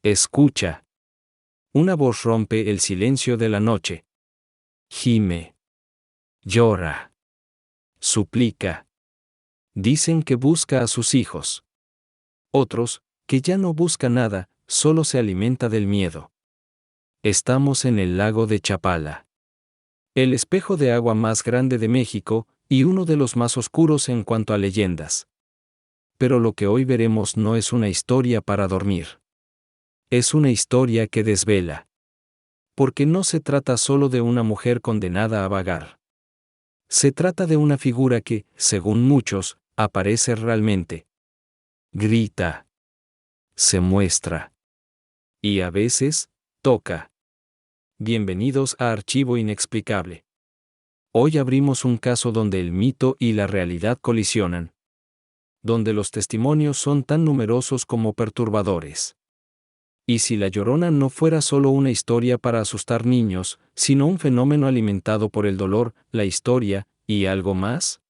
Escucha. Una voz rompe el silencio de la noche. Gime. Llora. Suplica. Dicen que busca a sus hijos. Otros, que ya no busca nada, solo se alimenta del miedo. Estamos en el lago de Chapala. El espejo de agua más grande de México, y uno de los más oscuros en cuanto a leyendas. Pero lo que hoy veremos no es una historia para dormir. Es una historia que desvela. Porque no se trata solo de una mujer condenada a vagar. Se trata de una figura que, según muchos, aparece realmente. Grita. Se muestra. Y a veces, toca. Bienvenidos a Archivo Inexplicable. Hoy abrimos un caso donde el mito y la realidad colisionan. Donde los testimonios son tan numerosos como perturbadores. Y si La Llorona no fuera solo una historia para asustar niños, sino un fenómeno alimentado por el dolor, la historia, y algo más.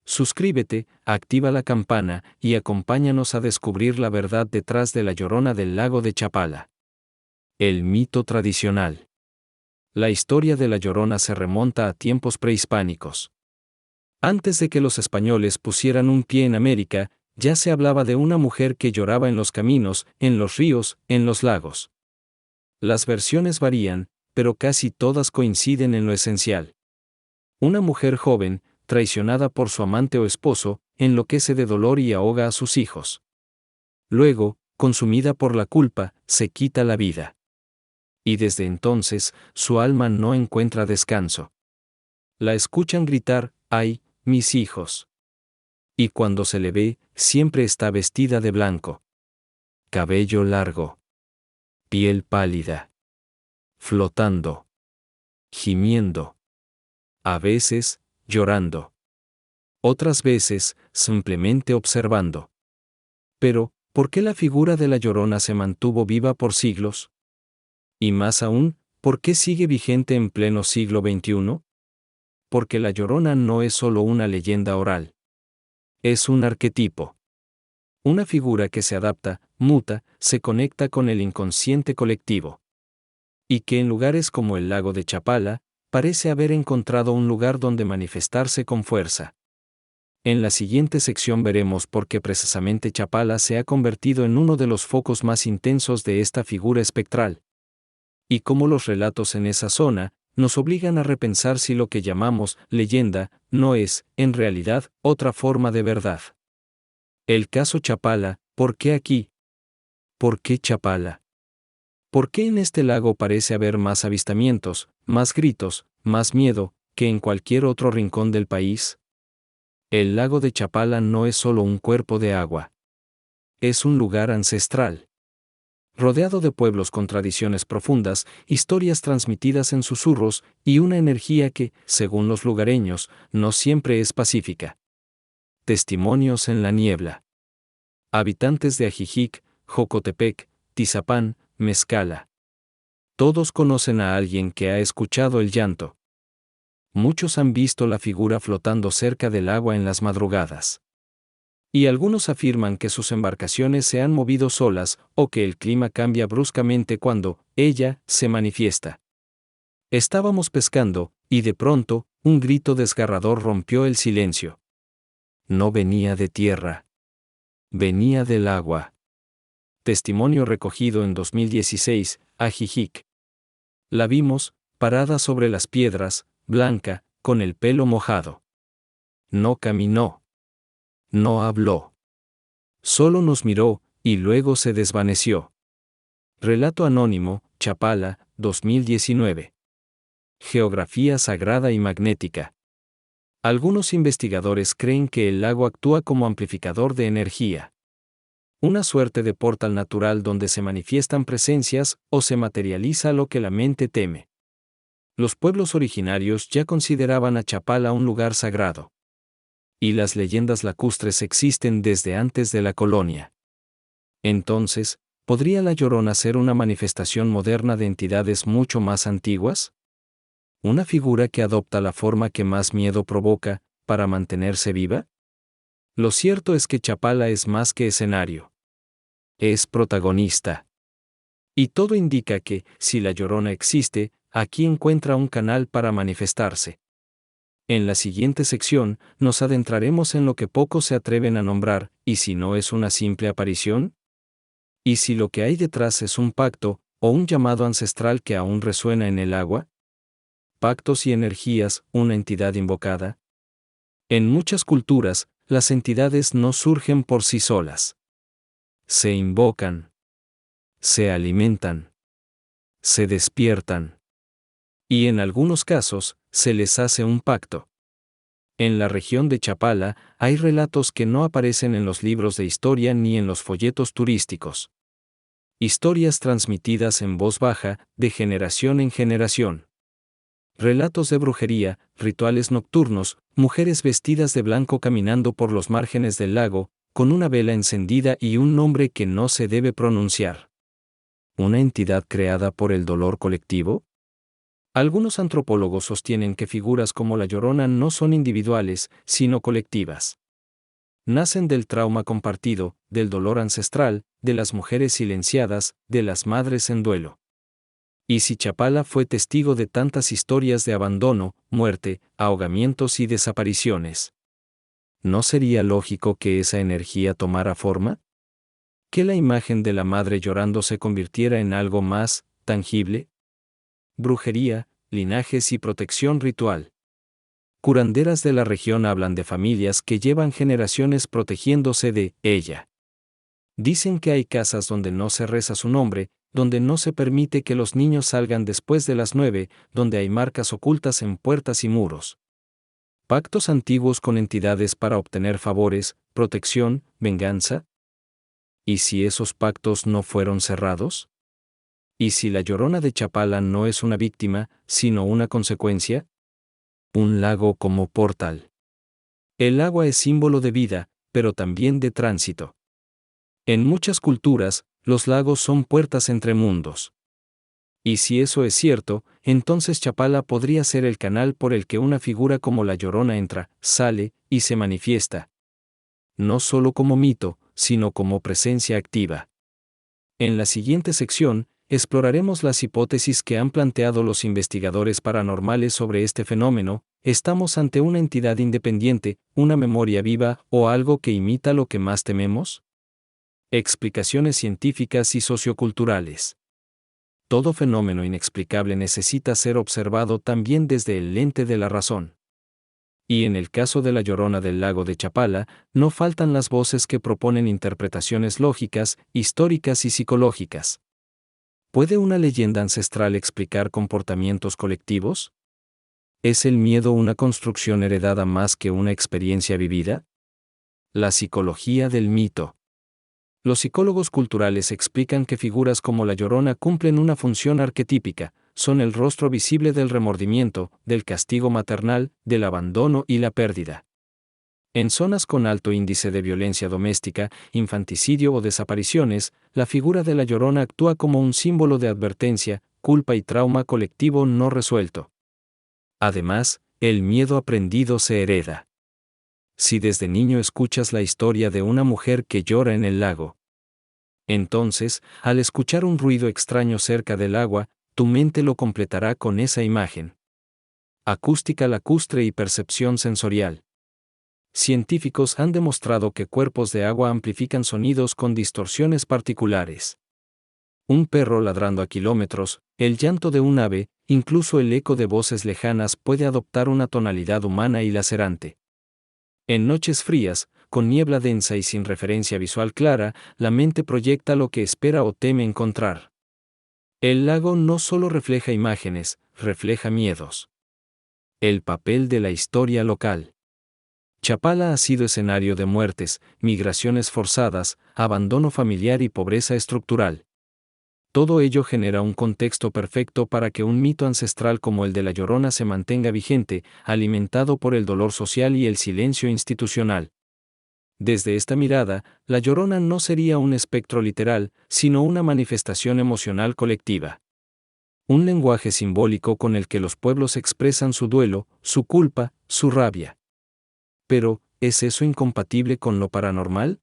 Suscríbete, activa la campana, y acompáñanos a descubrir la verdad detrás de La Llorona del lago de Chapala. El mito tradicional. La historia de La Llorona se remonta a tiempos prehispánicos. Antes de que los españoles pusieran un pie en América, ya se hablaba de una mujer que lloraba en los caminos, en los ríos, en los lagos. Las versiones varían, pero casi todas coinciden en lo esencial. Una mujer joven, traicionada por su amante o esposo, enloquece de dolor y ahoga a sus hijos. Luego, consumida por la culpa, se quita la vida. Y desde entonces, su alma no encuentra descanso. La escuchan gritar, ¡ay, mis hijos! Y cuando se le ve, siempre está vestida de blanco. Cabello largo. Piel pálida. Flotando. Gimiendo. A veces, llorando. Otras veces, simplemente observando. Pero, ¿por qué la figura de La Llorona se mantuvo viva por siglos? Y más aún, ¿por qué sigue vigente en pleno siglo XXI? Porque La Llorona no es solo una leyenda oral. Es un arquetipo. Una figura que se adapta, muta, se conecta con el inconsciente colectivo. Y que en lugares como el lago de Chapala, parece haber encontrado un lugar donde manifestarse con fuerza. En la siguiente sección veremos por qué precisamente Chapala se ha convertido en uno de los focos más intensos de esta figura espectral. Y cómo los relatos en esa zona nos obligan a repensar si lo que llamamos leyenda no es, en realidad, otra forma de verdad. El caso Chapala, ¿por qué aquí? ¿Por qué Chapala? ¿Por qué en este lago parece haber más avistamientos, más gritos, más miedo, que en cualquier otro rincón del país? El lago de Chapala no es solo un cuerpo de agua. Es un lugar ancestral. Rodeado de pueblos con tradiciones profundas, historias transmitidas en susurros, y una energía que, según los lugareños, no siempre es pacífica. Testimonios en la niebla. Habitantes de Ajijic, Jocotepec, Tizapán, Mezcala. Todos conocen a alguien que ha escuchado el llanto. Muchos han visto la figura flotando cerca del agua en las madrugadas. Y algunos afirman que sus embarcaciones se han movido solas, o que el clima cambia bruscamente cuando ella se manifiesta. Estábamos pescando, y de pronto, un grito desgarrador rompió el silencio. No venía de tierra. Venía del agua. Testimonio recogido en 2016, Ajijic. La vimos, parada sobre las piedras, blanca, con el pelo mojado. No caminó. No habló. Solo nos miró, y luego se desvaneció. Relato anónimo, Chapala, 2019. Geografía sagrada y magnética. Algunos investigadores creen que el lago actúa como amplificador de energía. Una suerte de portal natural donde se manifiestan presencias o se materializa lo que la mente teme. Los pueblos originarios ya consideraban a Chapala un lugar sagrado. Y las leyendas lacustres existen desde antes de la colonia. Entonces, ¿podría La Llorona ser una manifestación moderna de entidades mucho más antiguas? ¿Una figura que adopta la forma que más miedo provoca, para mantenerse viva? Lo cierto es que Chapala es más que escenario. Es protagonista. Y todo indica que, si la Llorona existe, aquí encuentra un canal para manifestarse. En la siguiente sección, nos adentraremos en lo que pocos se atreven a nombrar, ¿y si no es una simple aparición? ¿Y si lo que hay detrás es un pacto, o un llamado ancestral que aún resuena en el agua? Pactos y energías, una entidad invocada. En muchas culturas, las entidades no surgen por sí solas. Se invocan. Se alimentan. Se despiertan. Y en algunos casos, se les hace un pacto. En la región de Chapala, hay relatos que no aparecen en los libros de historia ni en los folletos turísticos. Historias transmitidas en voz baja, de generación en generación. Relatos de brujería, rituales nocturnos, mujeres vestidas de blanco caminando por los márgenes del lago, con una vela encendida y un nombre que no se debe pronunciar. ¿Una entidad creada por el dolor colectivo? Algunos antropólogos sostienen que figuras como la Llorona no son individuales, sino colectivas. Nacen del trauma compartido, del dolor ancestral, de las mujeres silenciadas, de las madres en duelo. Y si Chapala fue testigo de tantas historias de abandono, muerte, ahogamientos y desapariciones, ¿no sería lógico que esa energía tomara forma? ¿Que la imagen de la madre llorando se convirtiera en algo más tangible? Brujería, linajes y protección ritual. Curanderas de la región hablan de familias que llevan generaciones protegiéndose de ella. Dicen que hay casas donde no se reza su nombre, donde no se permite que los niños salgan después de las 9, donde hay marcas ocultas en puertas y muros. Pactos antiguos con entidades para obtener favores, protección, venganza. ¿Y si esos pactos no fueron cerrados? ¿Y si la Llorona de Chapala no es una víctima, sino una consecuencia? Un lago como portal. El agua es símbolo de vida, pero también de tránsito. En muchas culturas, los lagos son puertas entre mundos. Y si eso es cierto, entonces Chapala podría ser el canal por el que una figura como la Llorona entra, sale y se manifiesta. No solo como mito, sino como presencia activa. En la siguiente sección, exploraremos las hipótesis que han planteado los investigadores paranormales sobre este fenómeno. ¿Estamos ante una entidad independiente, una memoria viva o algo que imita lo que más tememos? Explicaciones científicas y socioculturales. Todo fenómeno inexplicable necesita ser observado también desde el lente de la razón. Y en el caso de la Llorona del lago de Chapala, no faltan las voces que proponen interpretaciones lógicas, históricas y psicológicas. ¿Puede una leyenda ancestral explicar comportamientos colectivos? ¿Es el miedo una construcción heredada más que una experiencia vivida? La psicología del mito. Los psicólogos culturales explican que figuras como la Llorona cumplen una función arquetípica, son el rostro visible del remordimiento, del castigo maternal, del abandono y la pérdida. En zonas con alto índice de violencia doméstica, infanticidio o desapariciones, la figura de la Llorona actúa como un símbolo de advertencia, culpa y trauma colectivo no resuelto. Además, el miedo aprendido se hereda. Si desde niño escuchas la historia de una mujer que llora en el lago, entonces, al escuchar un ruido extraño cerca del agua, tu mente lo completará con esa imagen. Acústica lacustre y percepción sensorial. Científicos han demostrado que cuerpos de agua amplifican sonidos con distorsiones particulares. Un perro ladrando a kilómetros, el llanto de un ave, incluso el eco de voces lejanas puede adoptar una tonalidad humana y lacerante. En noches frías, con niebla densa y sin referencia visual clara, la mente proyecta lo que espera o teme encontrar. El lago no solo refleja imágenes, refleja miedos. El papel de la historia local. Chapala ha sido escenario de muertes, migraciones forzadas, abandono familiar y pobreza estructural. Todo ello genera un contexto perfecto para que un mito ancestral como el de la Llorona se mantenga vigente, alimentado por el dolor social y el silencio institucional. Desde esta mirada, la Llorona no sería un espectro literal, sino una manifestación emocional colectiva. Un lenguaje simbólico con el que los pueblos expresan su duelo, su culpa, su rabia. Pero, ¿es eso incompatible con lo paranormal?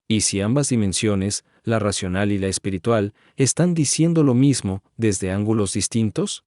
Y si ambas dimensiones, la racional y la espiritual, están diciendo lo mismo desde ángulos distintos?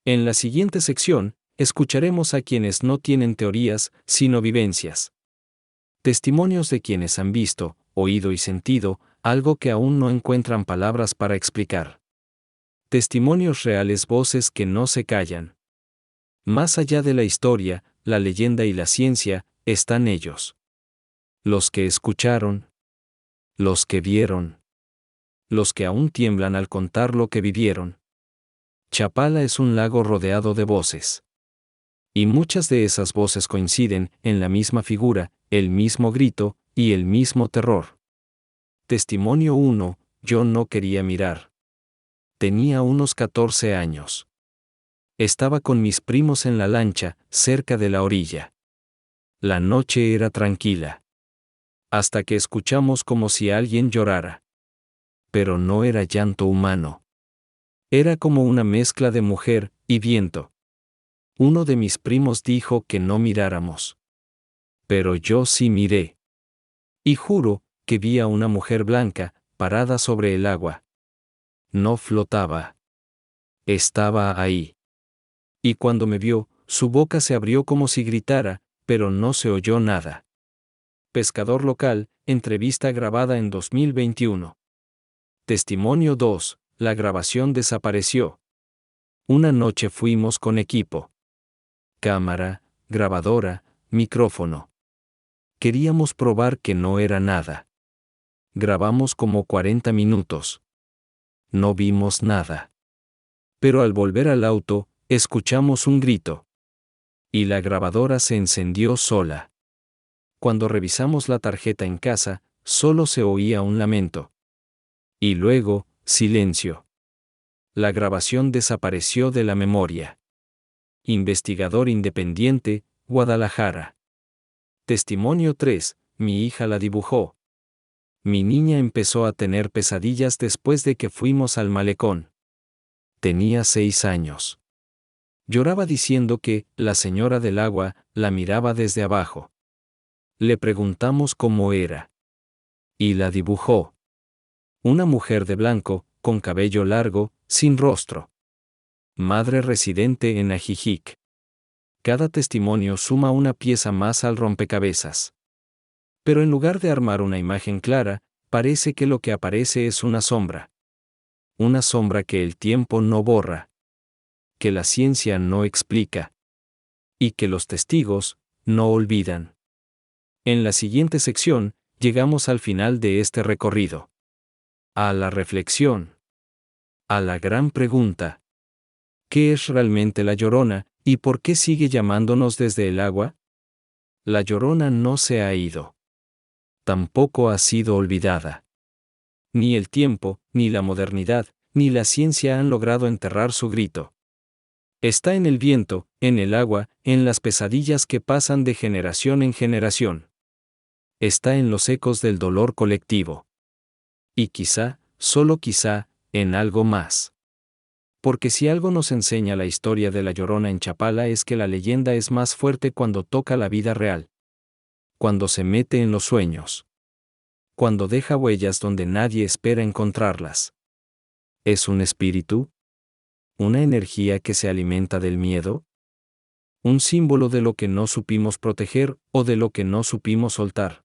En la siguiente sección, escucharemos a quienes no tienen teorías, sino vivencias. Testimonios de quienes han visto, oído y sentido algo que aún no encuentran palabras para explicar. Testimonios reales, voces que no se callan. Más allá de la historia, la leyenda y la ciencia, están ellos. Los que escucharon. Los que vieron. Los que aún tiemblan al contar lo que vivieron. Chapala es un lago rodeado de voces. Y muchas de esas voces coinciden en la misma figura, el mismo grito y el mismo terror. Testimonio 1. Yo no quería mirar. Tenía unos 14 años. Estaba con mis primos en la lancha, cerca de la orilla. La noche era tranquila. Hasta que escuchamos como si alguien llorara. Pero no era llanto humano. Era como una mezcla de mujer y viento. Uno de mis primos dijo que no miráramos. Pero yo sí miré. Y juro que vi a una mujer blanca, parada sobre el agua. No flotaba. Estaba ahí. Y cuando me vio, su boca se abrió como si gritara, pero no se oyó nada. Pescador local, entrevista grabada en 2021. Testimonio 2. La grabación desapareció. Una noche fuimos con equipo. Cámara, grabadora, micrófono. Queríamos probar que no era nada. Grabamos como 40 minutos. No vimos nada. Pero al volver al auto, escuchamos un grito. Y la grabadora se encendió sola. Cuando revisamos la tarjeta en casa, solo se oía un lamento. Y luego, silencio. La grabación desapareció de la memoria. Investigador independiente, Guadalajara. Testimonio 3. Mi hija la dibujó. Mi niña empezó a tener pesadillas después de que fuimos al malecón. Tenía 6 años. Lloraba diciendo que la señora del agua la miraba desde abajo. Le preguntamos cómo era. Y la dibujó. Una mujer de blanco, con cabello largo, sin rostro. Madre residente en Ajijic. Cada testimonio suma una pieza más al rompecabezas. Pero en lugar de armar una imagen clara, parece que lo que aparece es una sombra. Una sombra que el tiempo no borra. Que la ciencia no explica. Y que los testigos no olvidan. En la siguiente sección, llegamos al final de este recorrido. A la reflexión. A la gran pregunta. ¿Qué es realmente la Llorona, y por qué sigue llamándonos desde el agua? La Llorona no se ha ido. Tampoco ha sido olvidada. Ni el tiempo, ni la modernidad, ni la ciencia han logrado enterrar su grito. Está en el viento, en el agua, en las pesadillas que pasan de generación en generación. Está en los ecos del dolor colectivo. Y quizá, solo quizá, en algo más. Porque si algo nos enseña la historia de la Llorona en Chapala es que la leyenda es más fuerte cuando toca la vida real. Cuando se mete en los sueños. Cuando deja huellas donde nadie espera encontrarlas. ¿Es un espíritu? ¿Una energía que se alimenta del miedo? ¿Un símbolo de lo que no supimos proteger o de lo que no supimos soltar?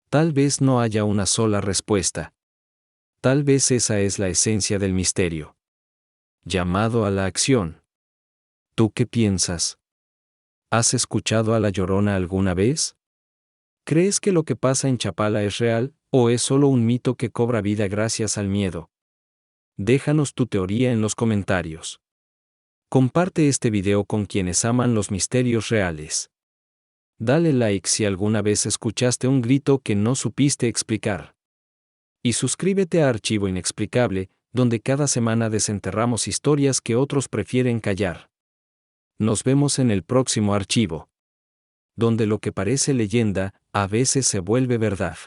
Tal vez no haya una sola respuesta. Tal vez esa es la esencia del misterio. Llamado a la acción. ¿Tú qué piensas? ¿Has escuchado a la Llorona alguna vez? ¿Crees que lo que pasa en Chapala es real, o es solo un mito que cobra vida gracias al miedo? Déjanos tu teoría en los comentarios. Comparte este video con quienes aman los misterios reales. Dale like si alguna vez escuchaste un grito que no supiste explicar. Y suscríbete a Archivo Inexplicable, donde cada semana desenterramos historias que otros prefieren callar. Nos vemos en el próximo archivo. Donde lo que parece leyenda, a veces se vuelve verdad.